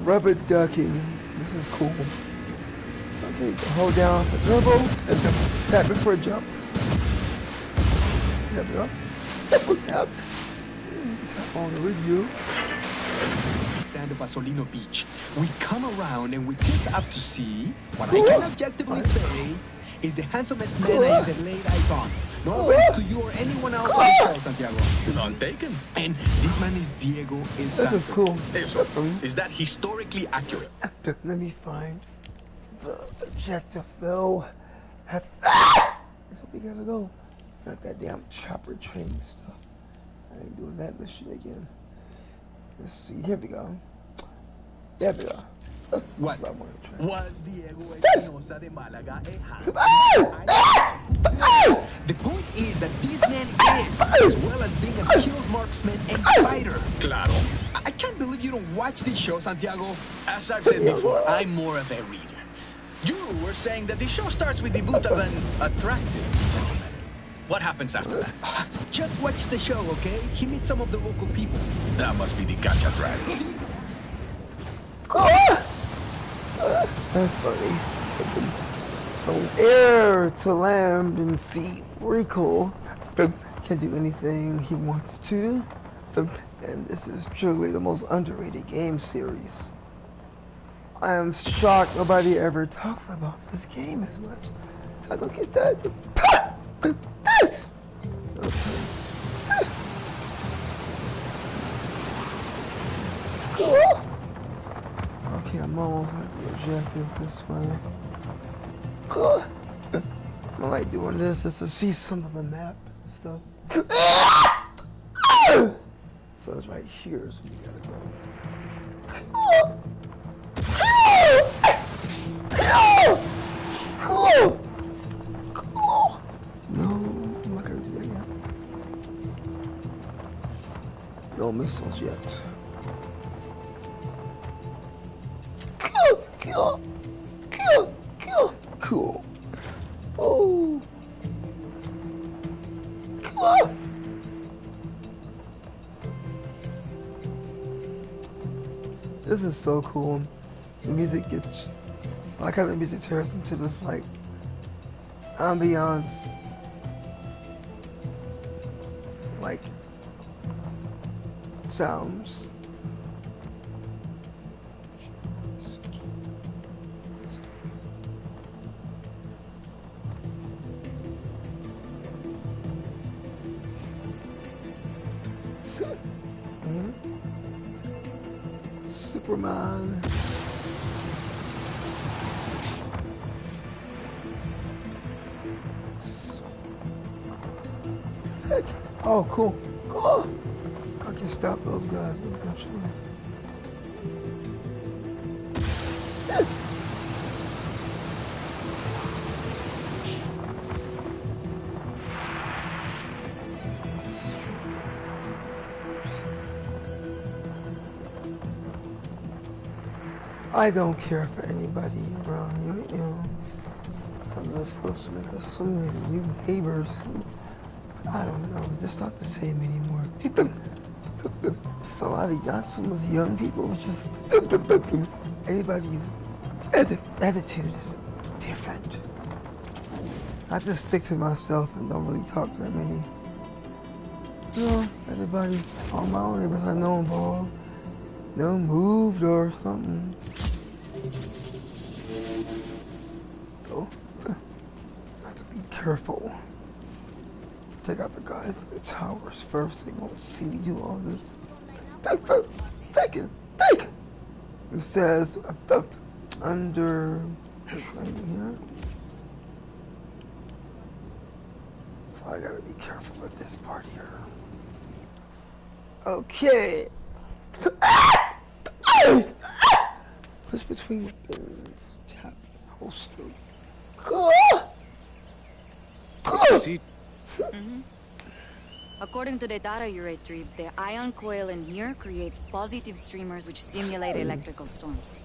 Rubber ducking. This is cool. Okay, hold down the turbo and tap before jump. There we go. Double tap. Tap on the review. Sand of Asolino Beach. We come around and we take up to see what I can objectively say is the handsomest man I ever laid eyes on. No offense to you or anyone else on the show, Santiago. None taken. And this man is Diego El This Santo. is cool. Eso, is that historically accurate? Let me find the objective though. That's what we gotta go. Not that damn chopper training stuff. I ain't doing that mission again. Let's see. Here we go. There we go. What? That's I wanna try. Was Diego Espinosa de Malaga a handsome? Ah! The point is that this man is, as well as being a skilled marksman and fighter. Claro. I can't believe you don't watch this show, Santiago. As I've said before, I'm more of a reader. You were saying that the show starts with the boot of an attractive gentleman. What happens after that? Just watch the show, okay? He meets some of the local people. That must be the gacha drag. See? That's funny. From air to land and sea, pretty cool. Can do anything he wants to. And this is truly the most underrated game series. I am shocked nobody ever talks about this game as much. I look at that. Cool. Okay, I'm almost at the objective this way. Cool. I like doing this just to see some of the map and stuff. So it's right here, so we gotta go. No, I'm not gonna do that yet. No missiles yet. Cool. Oh. Cool. This is so cool. The music gets, I like how the music turns into this like ambiance, like sounds. Superman. Heck. Oh, cool. Cool. I can stop those guys eventually. I don't care for anybody around here, you know. I'm supposed to make us so many new neighbors. I don't know, it's just not the same anymore. So I got some of the young people, just everybody's attitude is different. I just stick to myself and don't really talk to that many. You know, everybody, all my own neighbors I know involved. No moved or something. So, have to be careful. Take out the guys at the towers first. They won't see me do all this. Take it. It says under right here. So I gotta be careful with this part here. Okay. Push between weapons. Tap holster. According to the data you retrieved, the ion coil in here creates positive streamers which stimulate electrical storms.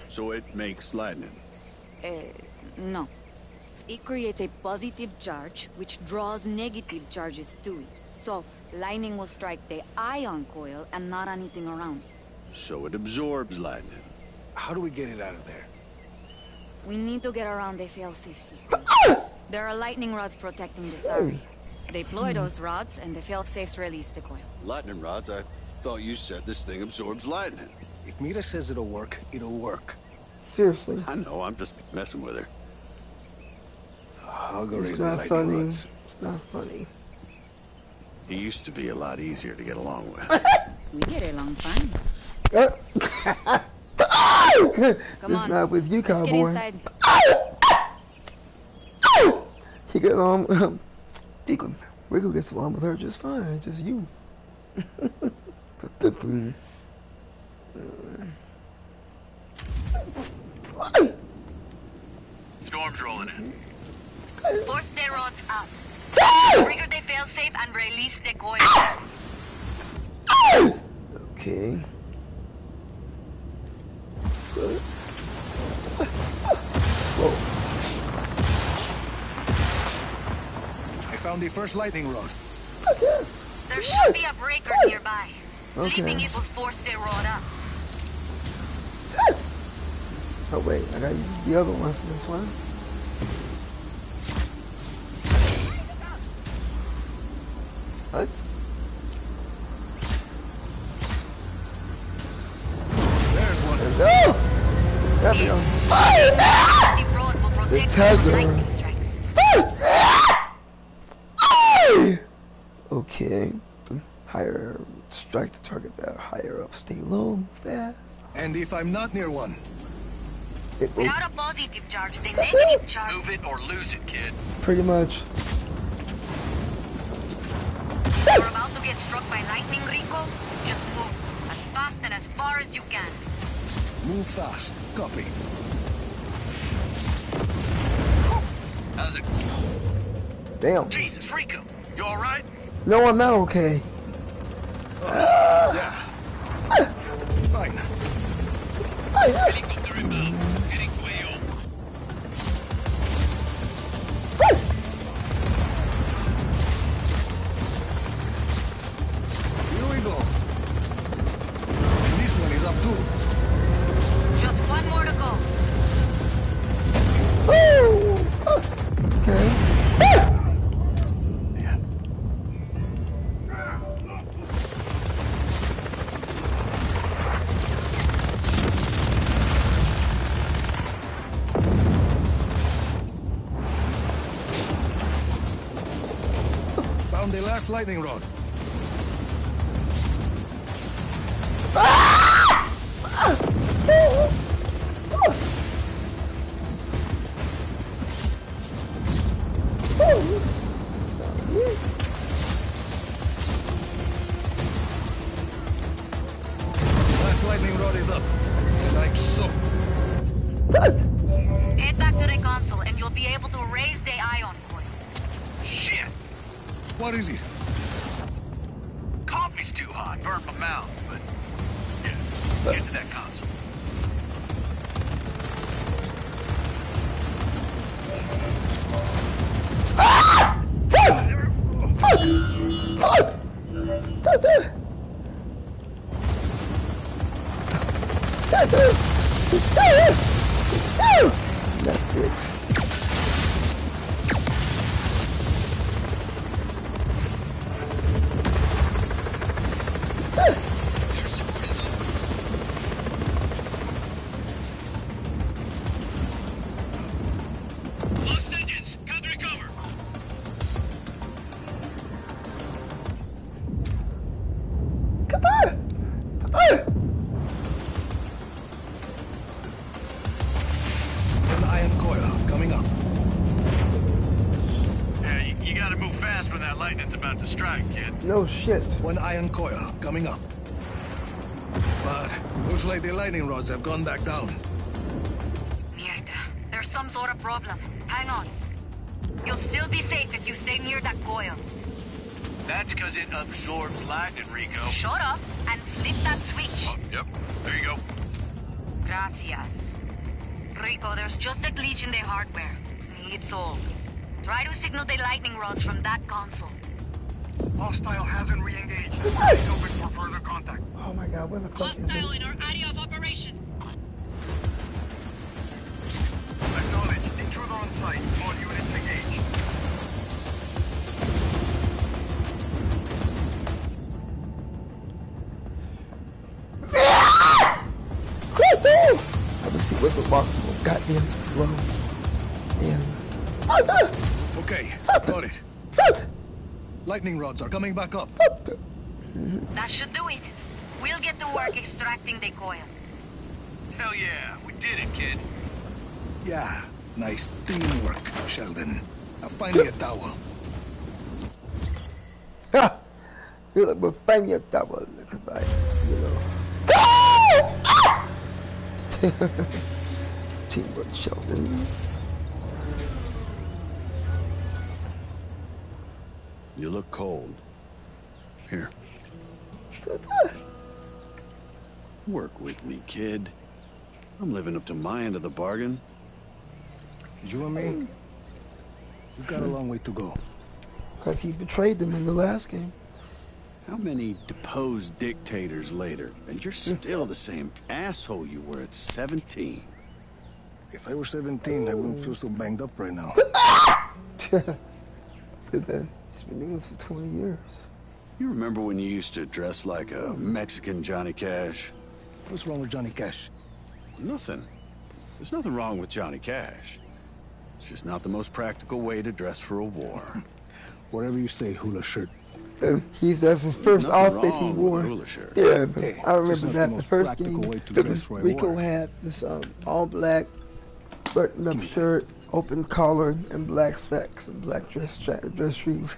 So it makes lightning? No. It creates a positive charge which draws negative charges to it. So, lightning will strike the ion coil and not anything around it. So it absorbs lightning. How do we get it out of there? We need to get around the failsafe system. There are lightning rods protecting this area. Deploy those rods, and the failsafes release the coil. Lightning rods? I thought you said this thing absorbs lightning. If Mira says it'll work, it'll work. Seriously. I know, I'm just messing with her. I'll go It's raise the not lightning funny. rods. It's not funny. He used to be a lot easier to get along with. We get along fine. Come It's on, not with you, let's get cowboy. inside. He gets along. Deacon, Rico gets along with her just fine. It's just you. Storm's rolling in. Force the rods up. Trigger the failsafe and release the coil. Okay. Good. Whoa. I found the first lightning rod. There should be a breaker nearby. Okay. Leaving it will force the rod up. Oh wait, I gotta use the other one for this one. What? There's one. No! There we go. The rod will protect tag from on. lightning strikes. Okay. Higher, strike the target that higher up. Stay low, fast. And if I'm not near one, It will Without a positive charge, the negative charge. Move it or lose it, kid. pretty much. You're about to get struck by lightning, Rico. Just move as fast and as far as you can. move fast. Copy. How's it? Damn. Jesus, Rico. You all right? No, I'm not okay. Yeah. Fine. Helicopter inbound. Heading to AO. Here we go. And this one is up too. Just one more to go. Okay. Yeah. Found the last lightning rod. Last lightning rod is up. Like so. Head back to the console and you'll be able to raise the ion coil. Shit. What is it? Coffee's too hot. Burnt my mouth, but... Yeah, get to that console. That's it. Lost engines. Good recover. Come on! Oh! An iron coil coming up. Yeah, you gotta move fast when that lightning's about to strike, kid. No shit. One iron coil coming up. But looks like the lightning rods have gone back down. Mierda. There's some sort of problem. Hang on. You'll still be safe if you stay near that coil. That's because it absorbs lightning, Rico. Shut up and flip that switch. Oh, yep. There you go. Gracias. Rico, there's just a glitch in the hardware. It's solved. Try to signal the lightning rods from that console. Hostile hasn't re-engaged. Stay open for further contact. Oh my god, what the fuck is this? in our area of operation. whistle box so goddamn slow. And Okay, got it. Lightning rods are coming back up. That should do it. We'll get to work extracting the coil. Hell yeah, we did it, kid. Yeah, nice teamwork, Sheldon. Now find me a towel. ha! Feel like we're finding a double, like, you know. Teamwork, Sheldon. You look cold. Here. Work with me, kid. I'm living up to my end of the bargain. You and me, we've got a long way to go. Like he betrayed them in the last game. How many deposed dictators later, and you're still the same asshole you were at 17? If I were 17, I wouldn't feel so banged up right now. He's been doing this for 20 years. You remember when you used to dress like a Mexican Johnny Cash? What's wrong with Johnny Cash? Nothing. There's nothing wrong with Johnny Cash. It's just not the most practical way to dress for a war. Whatever you say, hula shirt. That's his first Nothing outfit he wrong with wore. a hula shirt. Yeah, but Hey, I just remember not that the the most first practical game. way to dress for a Rico war. had this all black button up shirt, open collar, and black specs and black dress shoes.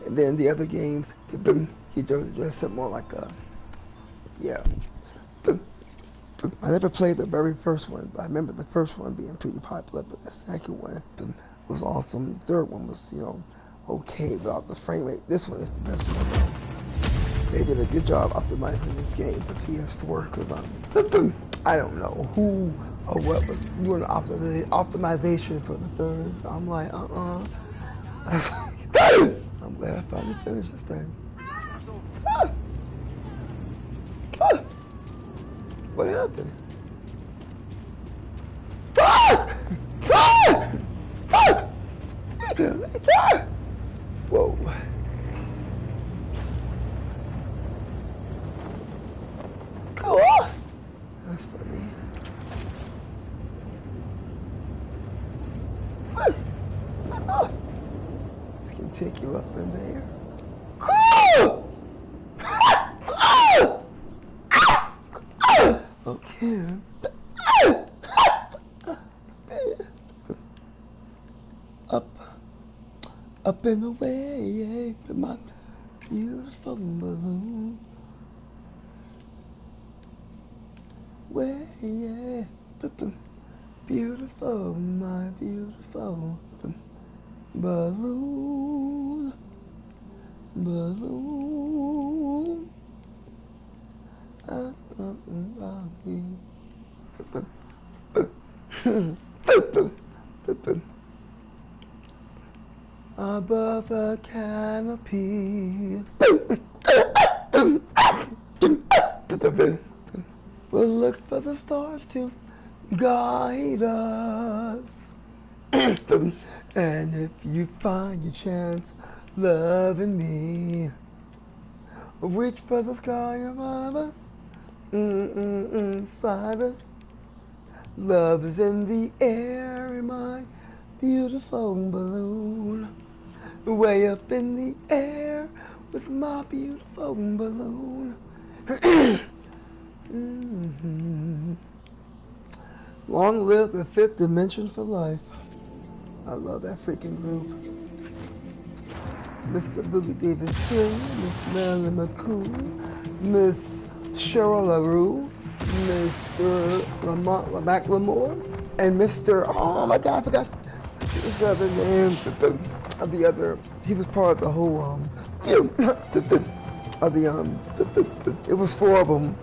And then the other games, he dressed up more like a, yeah. I never played the very first one, but I remember the first one being pretty popular, but the second one was awesome. The third one was, you know, okay without the frame rate. This one is the best one. They did a good job optimizing this game for PS4, because I don't know who or what was doing the optimization for the third. I'm like, I'm glad I finally finished this thing. What happened? Whoa. Go on. That's funny. This can take you up in there. Okay. Up and away from my beautiful balloon. Way, yeah, beautiful, my beautiful balloon, balloon. Above the canopy. We'll look for the stars to guide us. And if you find your chance loving me, reach for the sky above us, inside us. Love is in the air in my beautiful balloon. Way up in the air with my beautiful balloon. Long live the fifth dimension for life. I love that freaking group. Mr. Billy Davis King, Miss Marilyn McCool, Miss Cheryl LaRue, Mr. Lamont, and Mr. Oh my God, I forgot his other name. Of the other, he was part of the whole it was four of them.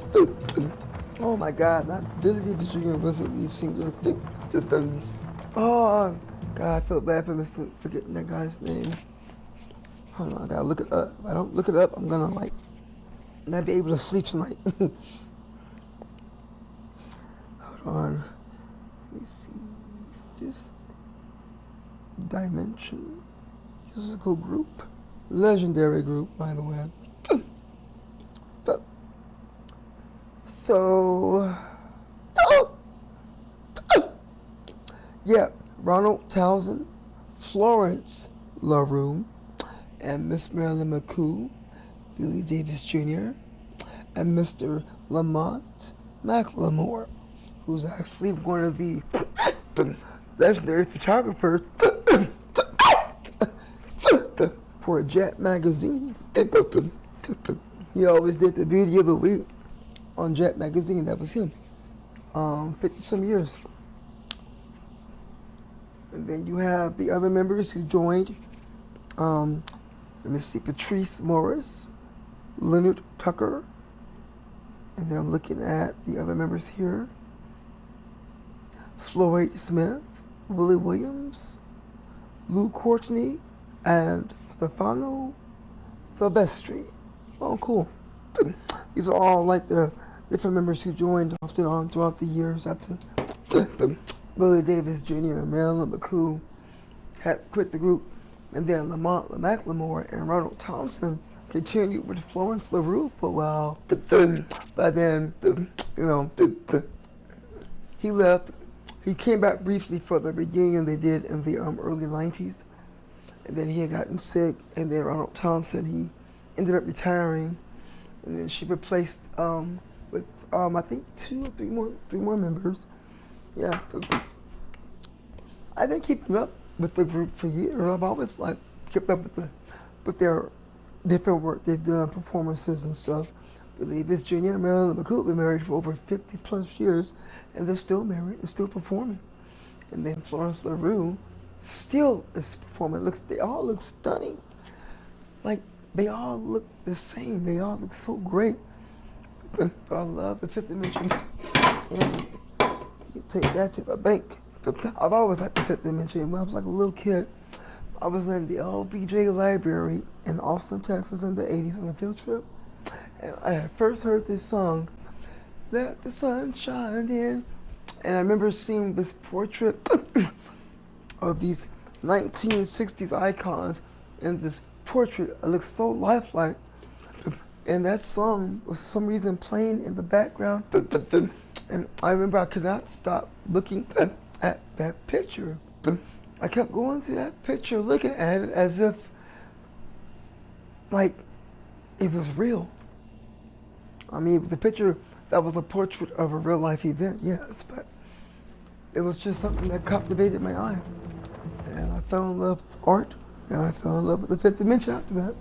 Oh my God, not Billy Davis Jr. was the lead singer. Oh God, I feel bad for forgetting that guy's name. Hold on, I gotta look it up. If I don't look it up, I'm gonna not be able to sleep tonight. Hold on. Let me see. Fifth Dimension. Musical group. Legendary group, by the way. So, oh, Yeah, Ronald Townsend, Florence LaRue, and Miss Marilyn McCoo, Billy Davis Jr., and Mr. Lamont McLemore, who's actually one of the legendary photographers for Jet magazine. He always did the beauty of the week on Jet magazine. That was him. 50 some years. And then you have the other members who joined. Let me see, Patrice Morris, Leonard Tucker, and then I'm looking at the other members here. Floyd Smith, Willie Williams, Lou Courtney, and Stefano Silvestri. Oh, cool. These are all like the different members who joined off and on throughout the years after Billy Davis Jr. and Marilyn McCoo had quit the group. And then Lamont McLemore and Ronald Thompson continued with Florence LaRue for a while. But then he left. He came back briefly for the reunion they did in the early 90s. And then he had gotten sick, and then Ronald Thompson, he ended up retiring. And then she replaced with I think 2 or 3 more members. Yeah. I've been keeping up with the group for years. I've always like kept up with their different work they've done, performances and stuff. Billy Davis Jr. and Marilyn McCoo have been married for over 50 plus years, and they're still married and still performing. And then Florence LaRue still is performing. They all look stunning. Like they all look the same. They all look so great. But I love the Fifth Dimension, and you take that to the bank. I've always liked the Fifth Dimension. When I was like a little kid, I was in the LBJ library in Austin, Texas in the 80s on a field trip. And I had first heard this song, Let the Sun Shine In. And I remember seeing this portrait of these 1960s icons in this portrait. It looked so lifelike. And that song was for some reason playing in the background. And I remember I could not stop looking at that picture. I kept going to that picture, looking at it as if like it was real. I mean, it was a picture that was a portrait of a real life event, yes, but it was just something that captivated my eye. And I fell in love with art, and I fell in love with the Fifth Dimension after that.